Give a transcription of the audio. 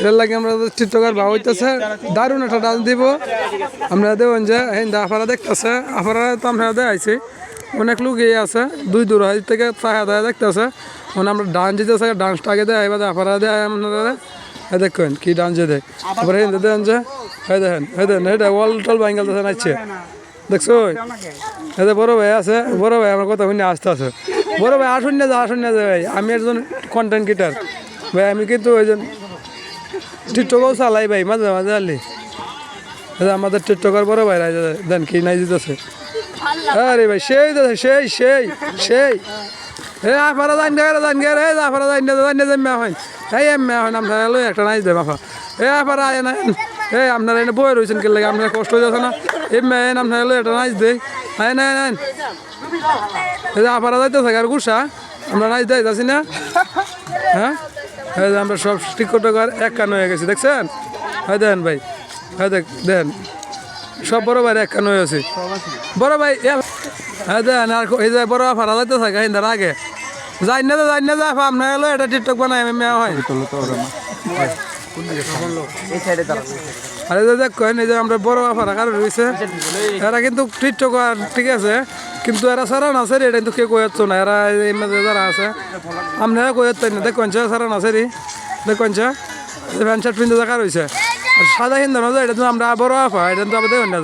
এর লাগে আমরা টিকটকার ভাব হইতেছে দারুণ একটা ডান্স দিব আমরা দেবেন যে হিন্দা আফারা দেখতেছে আফারা তো আমরা দেখাইছি অনেক লোক ইয়ে আছে দুই দূর থেকে চাহা দেখতেছে মানে আমরা ডান্স দিতেছে ডান্সটা আগে দেয় এবার আফারা দেয় আপনারা দেখেন কি ডান্স দেয় তারপরে হিন্দা দেন যে দেখেন এটা ওয়াল টল বাঙ্গালতেছে নাচছে দেখছো এটা বড় ভাই আছে বড় ভাই আমার কথা শুনে আসতে আছে বড় ভাই আসুন না যা ভাই আমি একজন কন্টেন্ট ক্রিয়েটার ভাই আমি কিন্তু ওইজন টিকটকও চালাই ভাই মাঝে মাঝে আলি আমাদের টিকটকার বড় ভাই দেন কি নাই দিতেছে আরে ভাই সেই সেই আফারা জান গে রে আফারা জান হয় এই এমে হয় নাম থাকলে একটা নাই দে মাফা আফারা আয় না আপনারা এনে বই রয়েছেন কে লাগে আপনার কষ্ট হয়ে যাচ্ছে না এমে নাম থাকলে একটা নাইচ দেই আয় না আফারা যাইতে থাকে আর গুসা আমরা নাইচ দেয় যাচ্ছি না হ্যাঁ আমরা সব টিকটকার এক কান হয়ে গেছি দেখছেন হয় দেন ভাই হ্যাঁ দেন সব বড় ভাই এক কান হয়ে আছে বড় ভাই হ্যাঁ দেন আর এই যে বড় আফারা যাইতে থাকে হিন্দার আগে যাই না যা আপনার এলো এটা টিকটক বানাই মেয়া হয় আরে দেখেন এই যে আমরা বড় আফারা কারণ রয়েছে এরা কিন্তু টিকটকার ঠিক আছে কিন্তু এরা সারা নাচে এটা কিন্তু কেউ কয়ে না এরা এই মাঝে যারা আছে আপনারা কয়ে না দেখুন সারা নাচে রে দেখুন প্যান্ট শার্ট পিন্ধে দেখা রয়েছে আর সাদা হিন্দানো যায় এটা তো আমরা বড় আফা এটা তো আবার দেখুন না